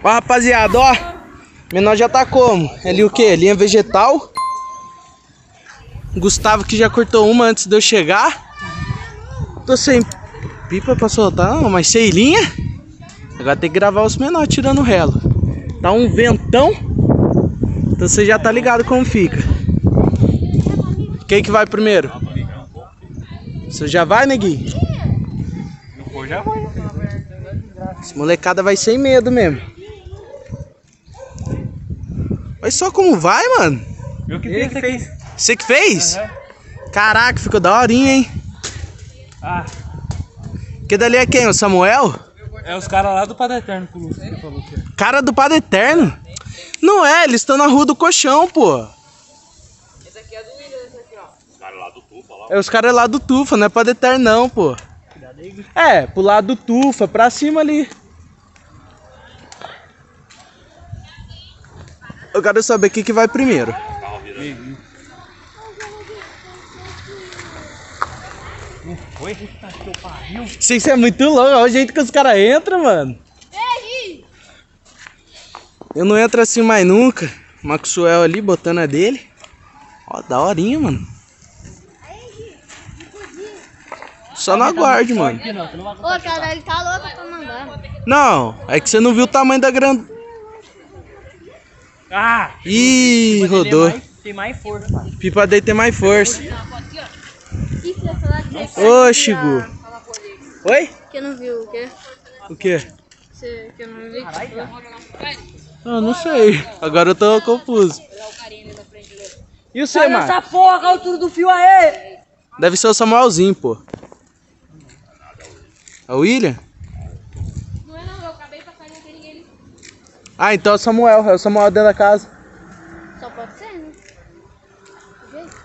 Ó, rapaziada, ó. Menor já tá como? Ali o quê? Linha vegetal. Gustavo que já cortou uma antes de eu chegar. Tô sem pipa pra soltar, não, mas sem linha. Agora tem que gravar os menores tirando relo. Tá um ventão. Então você já tá ligado como fica. Quem que vai primeiro? Você já vai, neguinho? Eu já vou. Essa molecada vai sem medo mesmo. Olha só como vai, mano. Eu que fez. Você que fez? Uhum. Caraca, ficou daorinha, hein? Ah. Que dali é quem? O Samuel? É os caras lá do Padre Eterno que o Lúcio falou que é. Cara do Padre Eterno? Não é, eles estão na Rua do Colchão, pô. Esse aqui é do William, esse aqui, ó. Os caras lá do Tufa lá. É os caras lá do Tufa, não é Padre Eterno não, pô. É, pro lado do Tufa, pra cima ali. Eu quero saber o que vai primeiro. Oi? Isso é muito louco, olha o jeito que os caras entram, mano. Eu não entro assim mais nunca. Maxwell ali, botando a dele. Ó, daorinha, mano. Só no aguarde, mano. Ô, cara, ele tá louco pra mandar. Não, é que você não viu o tamanho da grande... Ah! Ih, rodou. Tem mais força, pai. Pipa dele tem mais força. Que você falar que Ô, Chigu. Oi? que não viu o quê? O quê? Você que eu não vi. Ah, não sei. Agora eu tô confuso. E o seu, Marcos? Essa porra, a altura do fio aí! Deve ser o Samuelzinho, pô. É o William? Não é não, eu acabei de passar e não tem ninguém ali. Ah, então é o Samuel. É o Samuel dentro da casa. Só pode ser, né?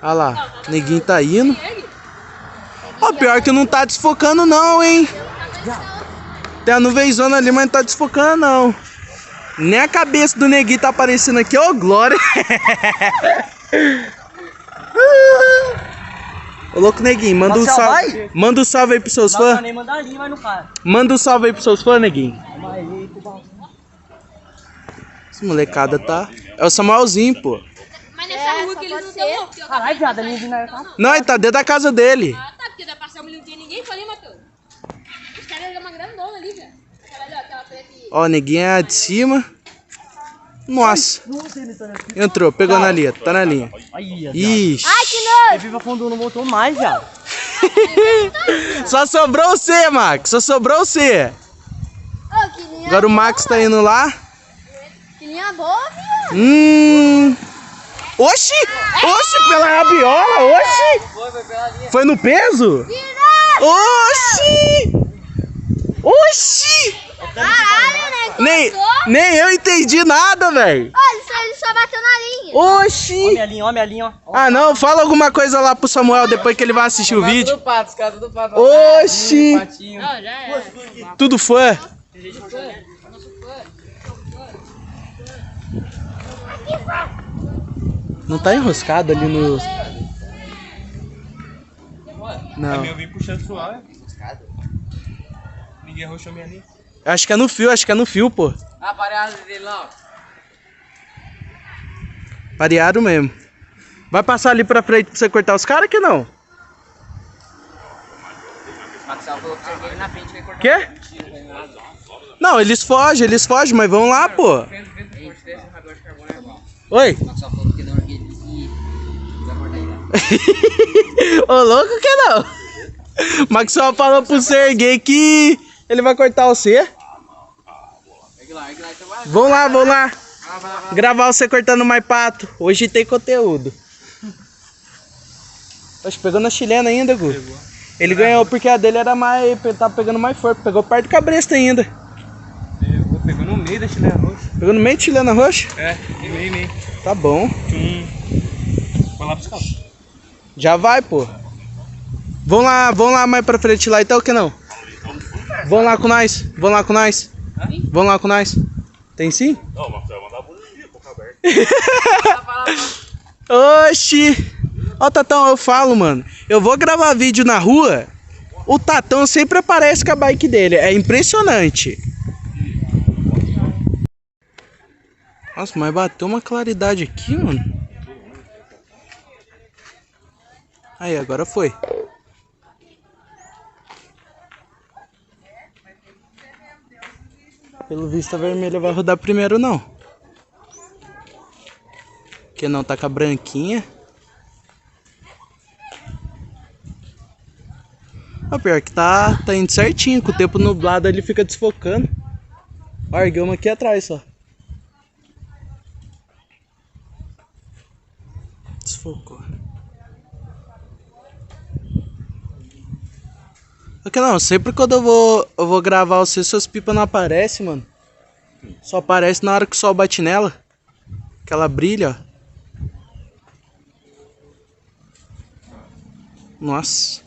Ah lá, neguinho tá indo. Ó, pior que não tá desfocando não, hein? Tem a nuvenzona ali, mas não tá desfocando não. Nem a cabeça do neguinho tá aparecendo aqui, ô glória. Ô louco neguinho, manda um salve. Manda um salve aí pros seus fãs. Manda um salve aí pros seus fãs, neguinho. Essa molecada tá... É o Samuelzinho, pô. Mas nessa rua que eles não estão loucos. Caralho, viado, a minha vinha cá. Não, ele tá dentro da casa dele. Ah, tá, porque vai passar um milhão de ninguém foi ali, Matheus. Os caras eram uma grandona ali, velho. Aquela ali, ó, aquela preta e... Ó, neguinho é de cima. Nossa. Entrou, pegou na linha, tá na linha. Ixi. Ai, que nojo! Ele viva fundo, não voltou mais, viado. Só sobrou você, Max. Só sobrou você. Ô, que linha Agora o Max tá indo lá. Que linha boa, viu? Oxi! Oxi, pela rabiola, oxi! Foi no peso? Oxi! Oxi! Caralho, né? Nem eu entendi nada, velho. Olha, ele só bateu na linha. Oxi! Ó minha linha, ó. Ah, não, fala alguma coisa lá pro Samuel depois que ele vai assistir o vídeo. Os caras tudo pato. Oxi! Não, já é. Tudo fã? Não tá enroscado ali no... Não. Eu vim puxando suave. Ninguém arrochou minha linha. Acho que é no fio, pô. Ah, pareada dele lá, ó. Parearam mesmo. Vai passar ali pra frente pra você cortar os caras que não? O Maxwell falou que você veio na frente e vai cortar. Quê? Não, eles fogem, mas vão lá, pô. Oi? O Maxwell falou que não, ele vai cortar aí, Ô, louco que não. Maxwell falou pro Serguei que ele vai cortar você. Vão lá. Gravar você cortando mais pato. Hoje tem conteúdo. Oxe, pegou na chilena ainda, Gu? Ele ganhou porque a dele era mais... Tá pegando mais forte. Pegou perto do cabresta ainda. Pegou no meio da chilena roxa. Pegou no meio de chilena roxa? É, meio. Tá bom. Vai lá pros caras. Já vai, pô. Vão lá mais pra frente lá, então o que não? Vão lá com nós. Tem sim? Não, mas você vai mandar bonito, boca aberta. Oxi! Ó, Tatão, eu falo, mano. Eu vou gravar vídeo na rua, o Tatão sempre aparece com a bike dele. É impressionante. Nossa, mas bateu uma claridade aqui, mano. Aí, agora foi. Pelo visto a vermelha vai rodar primeiro não. Porque não tá com a branquinha. O pior que tá indo certinho. Com o tempo nublado ele fica desfocando. Larguei uma aqui atrás só. Desfocou. Porque não, sempre quando eu vou gravar você, suas pipas não aparecem, mano. Só aparece na hora que o sol bate nela. Que ela brilha, ó. Nossa.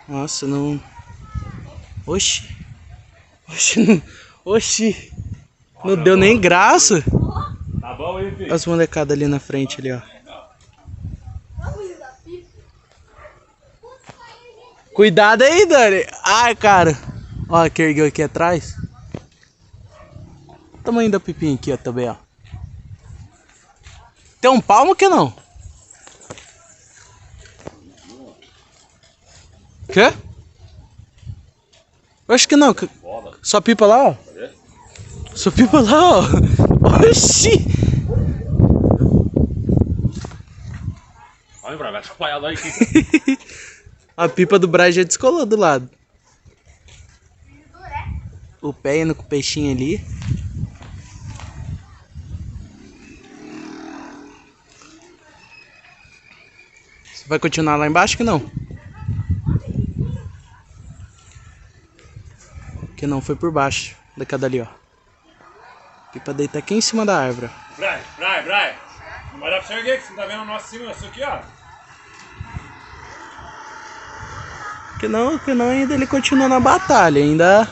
Nossa, não... Oxi. Oxi, não... Oxi. Não deu nem graça. Tá bom aí, filho? Olha as molecadas ali na frente, ali, ó. Cuidado aí, Dani. Ai, cara. Ó, que ergueu aqui atrás. O tamanho da pipinha aqui, ó, também, ó. Tem um palmo que não? Quê? Eu acho que não. Só pipa lá, ó. Só pipa lá, ó. Oxi. Olha, vai chacoalhar aí. A pipa do Braz já descolou do lado. O pé indo com o peixinho ali. Você vai continuar lá embaixo que não? Que não, foi por baixo. Daquela ali, ó. A pipa deita aqui em cima da árvore. Brai. Não vai dar pra você erguer, que você não tá vendo o nosso cima, isso aqui, ó. Que não ainda ele continua na batalha. Ainda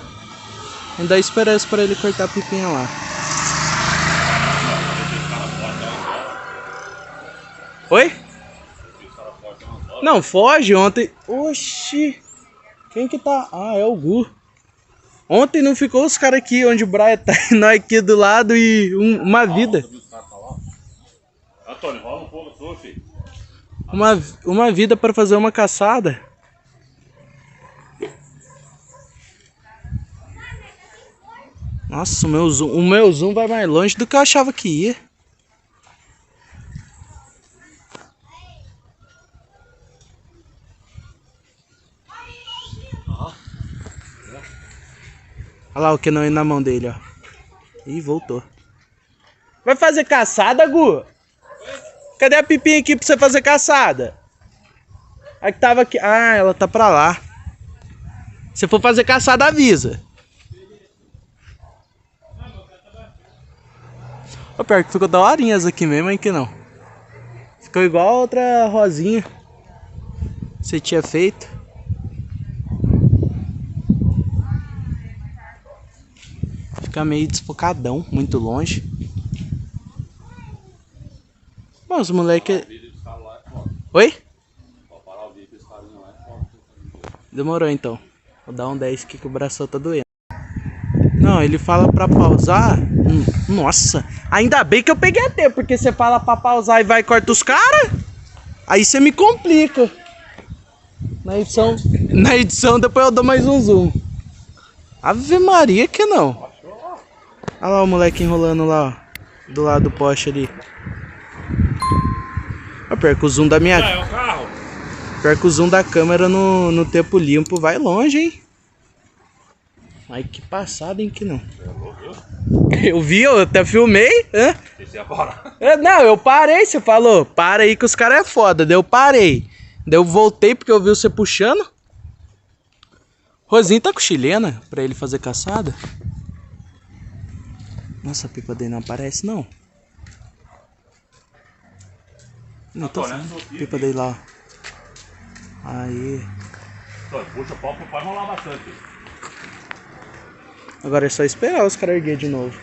há esperança pra ele cortar a pipinha lá. Oi? Não, foge ontem. Oxi. Quem que tá? Ah, é o Gu. Ontem não ficou os caras aqui onde o Brian tá e nós aqui do lado e uma vida. Antônio, rola um pouco sua, filho. Uma vida pra fazer uma caçada. Nossa, o meu zoom vai mais longe do que eu achava que ia. Olha lá o que não é na mão dele, ó. Ih, voltou. Vai fazer caçada, Gu? Cadê a pipinha aqui pra você fazer caçada? A que tava aqui. Ah, ela tá pra lá. Se for fazer caçada, avisa. O pior que ficou daorinhas aqui mesmo, hein, que não. Ficou igual a outra rosinha que você tinha feito. Fica meio desfocadão, muito longe. Bom, os moleque... Oi? Demorou então. Vou dar um 10 aqui que o braço tá doendo. Não, ele fala pra pausar. Nossa, ainda bem que eu peguei a tempo, porque você fala pra pausar e vai e corta os caras. Aí você me complica. Na edição depois eu dou mais um zoom. Ave Maria que não. Olha lá o moleque enrolando lá, ó. Do lado do poste ali. Eu perco o zoom da minha... É o carro. Perco o zoom da câmera no tempo limpo. Vai longe, hein. Ai, que passada, hein, que não. Eu vi, eu até filmei. Hã? Não, eu parei, você falou. Para aí que os caras é foda. Daí eu parei. Daí eu voltei porque eu vi você puxando. Rosinho tá com chilena pra ele fazer caçada. Nossa, a pipa dele não aparece, não. Não tô vendo. Pipa dele lá, ó. Aí. Puxa o pau, pode rolar bastante. Agora é só esperar os caras erguer de novo.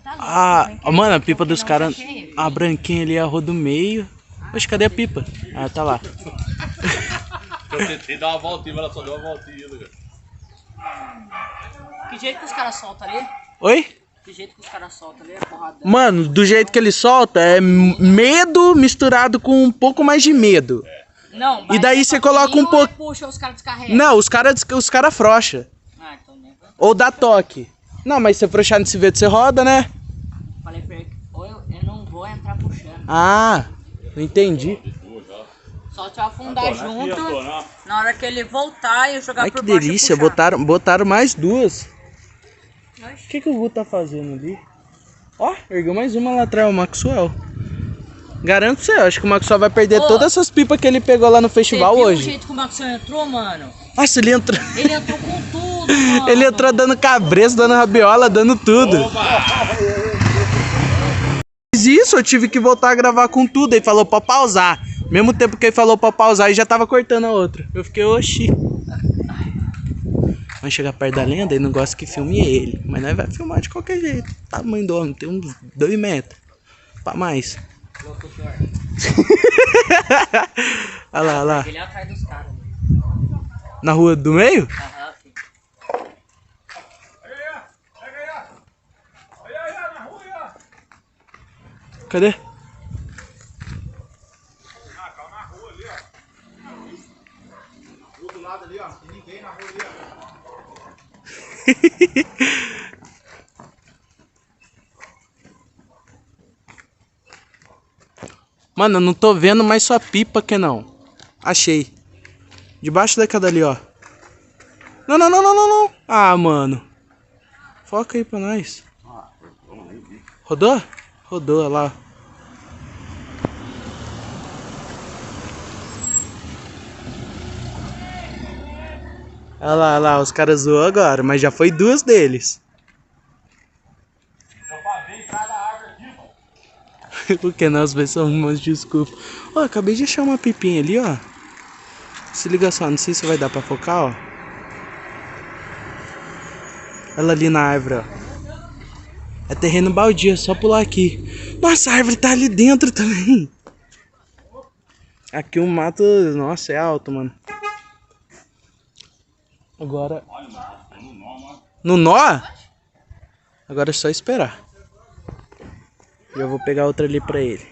Ah, mano, a pipa dos caras. A branquinha ali, a rua do meio. Poxa, cadê a pipa? Ah, tá lá. Eu tentei dar uma voltinha, mas ela só deu uma voltinha, cara. Que jeito que os caras soltam ali? Oi? Que jeito que os caras soltam ali? Porrada. Mano, do jeito que ele solta, é medo misturado com um pouco mais de medo. Não, E daí você coloca um pouco... Puxa, os caras descarregam. Não, os cara frouxa. Ah, então nem. Ou dá toque. Não, mas se você frouxar nesse vento, você roda, né? Falei pra ele, ou eu não vou entrar puxando. Ah, não entendi. Só te afundar junto. Na hora que ele voltar e eu jogar Ai, por que baixo e delícia. puxar. Botaram mais duas. Oxe. O que o Gu tá fazendo ali? Ó, ergueu mais uma lá atrás, o Maxwell. Garanto pra você, eu acho que o Maxwell vai perder todas essas pipas que ele pegou lá no festival Você viu hoje. o jeito que o Maxwell entrou, mano? Nossa, ele entrou. Ele entrou com tudo, mano. Ele entrou dando cabreço, dando rabiola, dando tudo. Fiz isso, eu tive que voltar a gravar com tudo. Ele falou pra pausar. Mesmo tempo que ele falou pra pausar, ele já tava cortando a outra. Eu fiquei, oxi. Vai chegar perto da lenda e não gosta que filme ele. Mas nós vai filmar de qualquer jeito. Tamanho do homem, tem uns 2 metros. Pra mais. Olha lá, olha lá. Ele é atrás dos caras. Na rua do meio? Aham, filho. Cadê? Do lado ali, ó. Tem ninguém na rua ali, ó. Mano, eu não tô vendo mais sua pipa, que não. Achei. Debaixo daquela ali, ó. Não, não, não, não, não, não. Ah, mano. Foca aí pra nós. Rodou? Rodou, olha lá. Olha lá, os caras zoou agora, mas já foi 2 deles. Eu pavei atrás da árvore aqui, mano. Por que não? As pessoas umas desculpas. Ó, acabei de achar uma pipinha ali, ó. Se liga só, não sei se vai dar pra focar, ó. Ela ali na árvore, ó. É terreno baldio, é só pular aqui. Nossa, a árvore tá ali dentro também. Aqui o mato, nossa, é alto, mano. Agora... No nó? Agora é só esperar. Já vou pegar outra ali pra ele.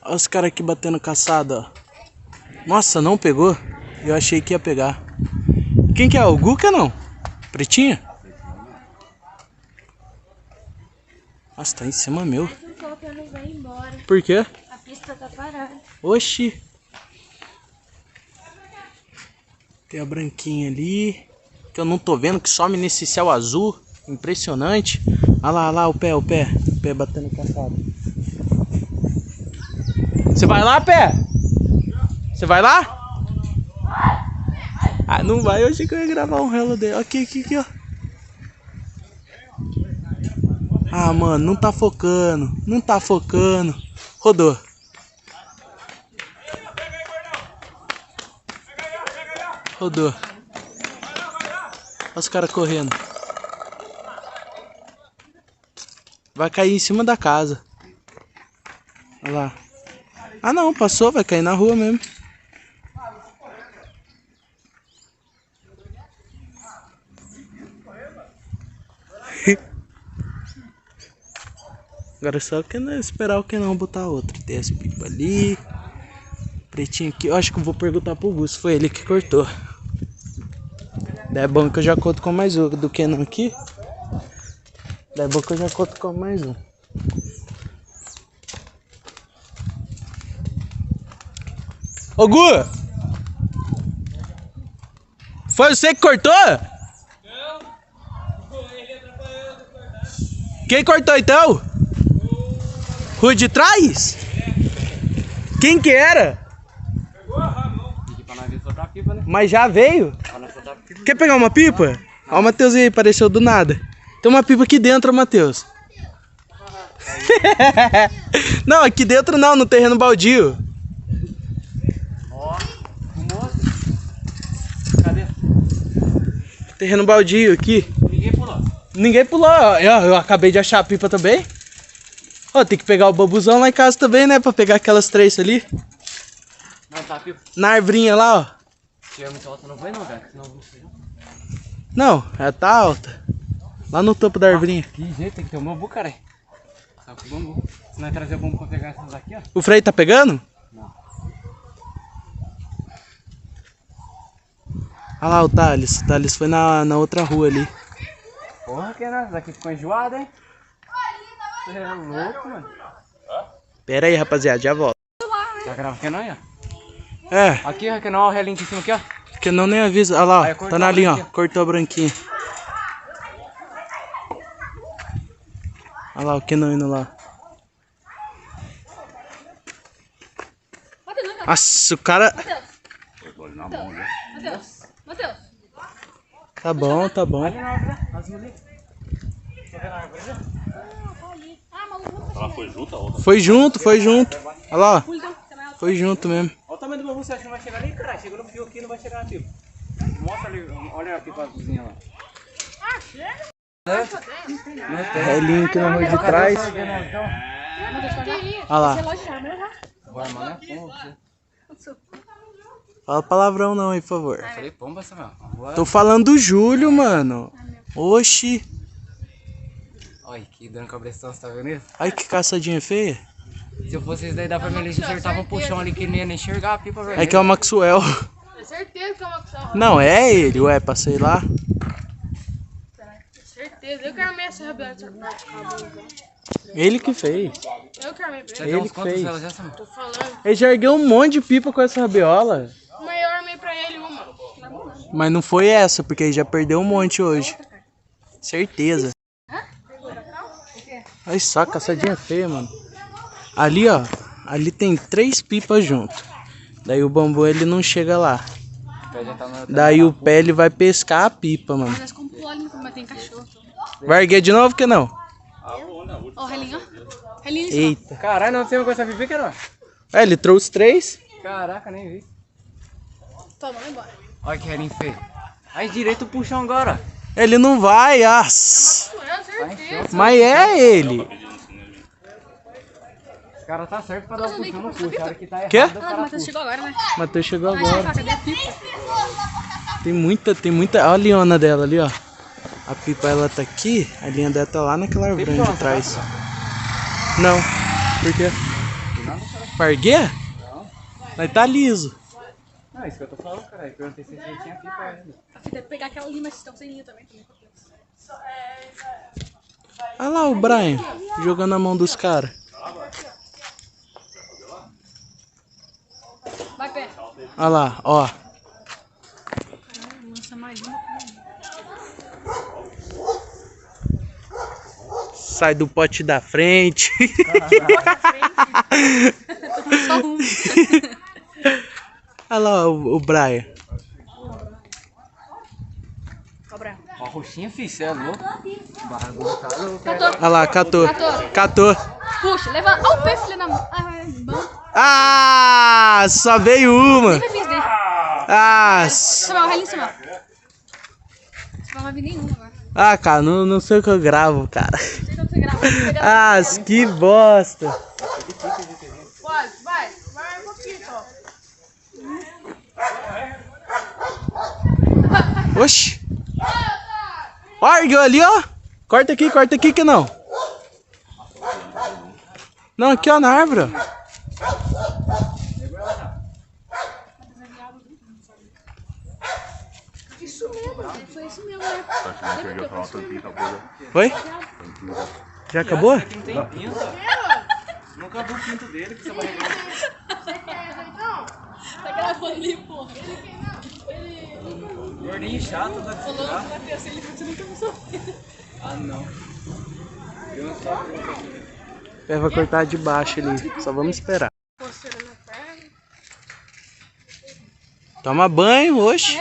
Olha os caras aqui batendo caçada, ó. Nossa, não pegou? Eu achei que ia pegar. Quem que é? O Guca não? Pretinha? Nossa, tá em cima meu. Mas o Coca não vai embora. Por quê? A pista tá parada. Oxi. Tem a branquinha ali. Que eu não tô vendo, que some nesse céu azul. Impressionante. Olha lá, olha lá, o pé, o pé. O pé batendo caçada. Você vai lá, pé? Você vai lá? Ah, não vai. Eu achei que eu ia gravar um relo dele. Aqui, aqui, aqui, ó. Ah, mano, não tá focando. Não tá focando. Rodou. Rodou. Olha os caras correndo. Vai cair em cima da casa. Olha lá. Ah não, passou, vai cair na rua mesmo. Agora é só esperar o que não botar outro. Tem as pipas ali. Pretinho aqui. Eu acho que eu vou perguntar pro Gus. Foi ele que cortou. Daí é bom que eu já conto com mais um. Do que não aqui. Daí é bom que eu já conto com mais um. Ô Gu! Foi você que cortou? Não. Ele atrapalhou de cortar. Quem cortou então? Rua de trás? Quem que era? Pegou a Ramon. Pedi pra nós ver soltar a pipa, né? Mas já veio? Pra nós soltar a pipa. Quer pegar uma pipa? Ó o Matheus aí, apareceu do nada. Tem uma pipa aqui dentro, Matheus. Não, aqui dentro não, no terreno baldio. Ó, o moço. Cadê? Terreno baldio aqui. Ninguém pulou. Ninguém pulou, ó. Eu acabei de achar a pipa também. Ó, tem que pegar o bambuzão lá em casa também, né? Pra pegar aquelas 3 ali. Não, tá a pipa. Na arvrinha lá, ó. tiver muito alta, não vai não, cara. Senão eu vou sair. Não, ela tá alta. Lá no topo da arvorinha. Que jeito, tem que ter um bambu, cara. Só com o bambu. Se nós trazer o bambu pra pegar essas daqui, ó. O freio tá pegando? Não. Olha lá o Thales. O Thales foi na outra rua ali. Porra, que nada, daqui ficou enjoado, hein? Você é louco, mano. Pera aí, rapaziada, já volto. Tá gravando que não, ó. É, Aqui, ó, que não, ó, o relinho de cima aqui, ó. que não nem avisa. Olha lá, Aí, ó, cortou tá na a linha, ó. branquinha. Cortou a branquinha. Olha lá o Kenan indo lá. Matheus, Nossa, o cara... Matheus. Tá bom, tá bom. Ali na árvore, azul ali. Tá vendo a árvore já? Ah, maluco. Ela foi junto a outra. Foi junto, foi junto. Olha lá, ó. Pulidão. Tá mais alto. Foi junto mesmo. Olha o tamanho do bambu, você acha que não vai chegar ali, caralho? Chegou no fio aqui, não vai chegar na pipa. Mostra ali, olha aqui pra cozinha lá. Ah, chega. É linho aqui na rua de trás. Matheus, pode ir. Olha lá. Relógio já, né? Bora, mano, é pomba, você. Fala palavrão não aí, por favor. Falei pomba, Samuel. Tô falando do Júlio, mano. Oxi. Olha, que dando cabeção, você tá vendo isso? Ai, que caçadinha feia. Se eu fosse isso daí, dá pra mim ali, se acertava um puxão ali que ele não ia nem enxergar a pipa, velho. É que é o Maxwell. É certeza que é uma opção. Não, é ele, ué, passei lá. Certeza. Eu quero meia essa rabiola. Ele que fez. Eu quero meia pra Você ele. deu ele uns quantos fez. dela já, Samuel? Tô falando. Ele já ergueu um monte de pipa com essa rabiola. O maior meio pra ele, uma. Mas não foi essa, porque ele já perdeu um monte hoje. Certeza. Olha só, caçadinha feia, mano. Ali, ó. Ali tem 3 pipas junto. Daí o bambu ele não chega lá. O pé já tá na... Daí o pé ele vai pescar a pipa, mano. Mas como pular ali, mas tem cachorro. Vai erguer de novo que não? Ó, o relinho, ó. Relinho em cima. Eita. Caralho, não sei com essa pipa, cara. É, ele trouxe 3. Caraca, nem vi. Toma, vai embora. Olha que relinho feio. Aí direito o puxão agora. Ele não vai, É certeza. Mas é ele. Os caras tá certo pra dar o puxão no puxo. A hora que tá errado, Quê? o Ah, o cara Matheus puxa. chegou agora, né? Matheus chegou Ai, deixa eu agora. falar, cadê a pipa? Tem muita. Olha a liona dela ali, ó. A pipa ela tá aqui, a linha dela tá lá naquela árvore de trás. Não. Por quê? Parguê? Não. Mas tá liso. Não, é isso que eu tô falando, cara. Eu perguntei se ele tinha pipa ainda. A fita é pegar aquela ali, mas estão sem linha também. Olha lá o Brian jogando a mão dos caras. Vai, pé. Olha lá, ó. Nossa, mais uma. Sai do pote da frente. Só um. Olha lá o Brian. Cobra. Ó, a roxinha, filho, você é louco. Barragudo tá louco. Olha lá, catou. Catou. Puxa, levanta. Olha o pé, filho da mão. Ah, bom. Ah, só veio uma. Nem vai vir dele. Ah, Samuel, relinho em cima. Você não vai vir nenhum agora. ah, cara, não sei o que eu gravo, cara. Não sei quando você grava. Ah, que bosta. Vai um pouquinho só. Oxi. Ó, ergueu ali, ó. Corta aqui que não. Não, aqui, ó, na árvore, ó. Foi isso mesmo, né? Foi? Já acabou? Não tem pinta. Não acabou o pinto dele, que você vai regar. Tá gravando ali, porra. Gordinho chato, tá de Falou cigarro. que vai ter assim, ele nunca me sorriu. Ah, não. Eu não sabia. É, vai cortar de baixo ali. Só vamos esperar. Coceira na perna. Toma banho, oxe.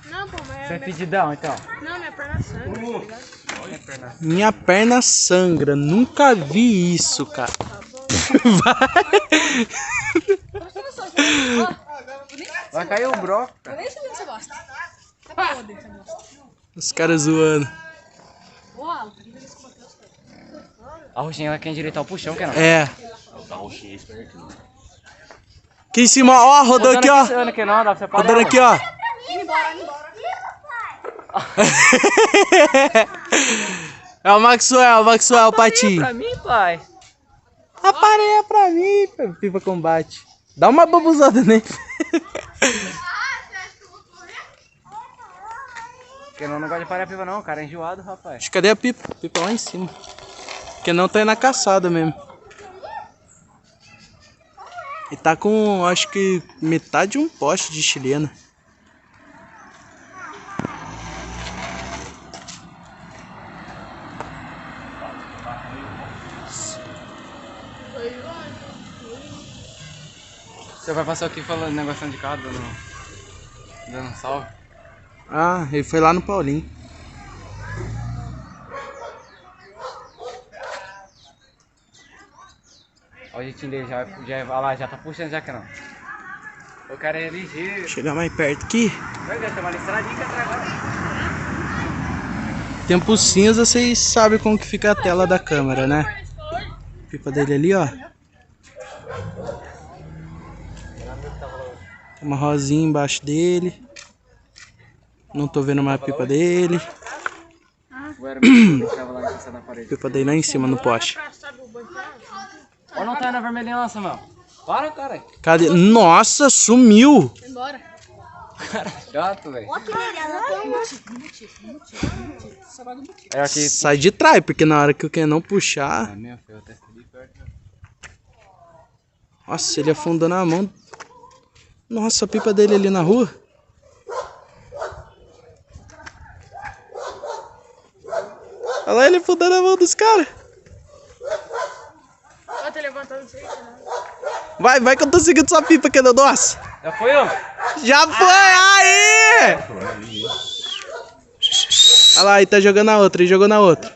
Não, pô, mas Você é pedidão, então? não, minha perna sangra, tá ligado? Minha perna sangra. Nunca vi isso, cara. Vai cair o broco. Eu nem sei o que você gosta. Tá podre que você gosta. Os caras zoando. Ô, Alan, A roxinha ela quer endireitar o puxão, quer não? É. Tá roxinha esperto. Aqui em cima, ó, rodou aqui, ó. Aqui não, dá pra separar. Rodando aqui, ó. É o Maxwell, o patinho. Pra mim, pai. Aparelha pra mim, Pipa Combate. Dá uma babuzada nele. Porque não gosta de parar a pipa não, cara, é enjoado, rapaz. Cadê a pipa? Pipa lá em cima. Porque não tá aí na caçada mesmo. E tá com, acho que, metade de um poste de chilena. Você vai passar aqui falando negócio de carro, dando um salve. Ah, ele foi lá no Paulinho. Olha o jeitinho dele, já tá puxando já que não. O cara é ligeiro. Chegar mais perto aqui. Vai ver, tem uma listradinha que atrás agora. Tempo cinza, vocês sabem como que fica a tela da câmera, né? Pipa dele ali, ó. Tem uma rosinha embaixo dele. Não tô vendo mais a pipa dele. Pipa dele lá em cima no poste. Olha, não tá aí na vermelhinha lá, Samuel. Para, cara. Cadê? Nossa, sumiu! Embora. Cara, chato, velho. Sai de trás, porque na hora que o Kenan puxar... Nossa, ele afundou na mão. Nossa, a pipa dele ali na rua. Olha lá ele afundando a mão dos caras. Ó, tá levantando isso aí, Vai que eu tô seguindo sua pipa, Kenan. Nossa. Já foi, ó. Já foi, aí! Olha lá, ele tá jogando a outra, ele jogou na outra.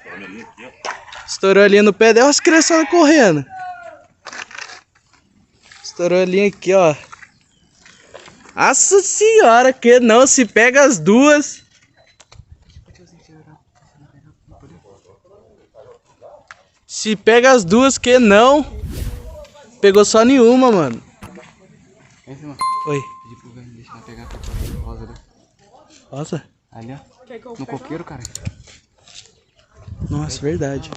Estourou ali no pé dela, as crianças correndo. Estourou ali aqui, ó. Nossa senhora, que não, se pega as duas. Se pega as duas, que não. Pegou só nenhuma, mano. Vem, Simão. Oi. Pedi pro velho deixar pegar a pipa rosa ali. Rosa? Ali, ó. No coqueiro, cara. Nossa, verdade.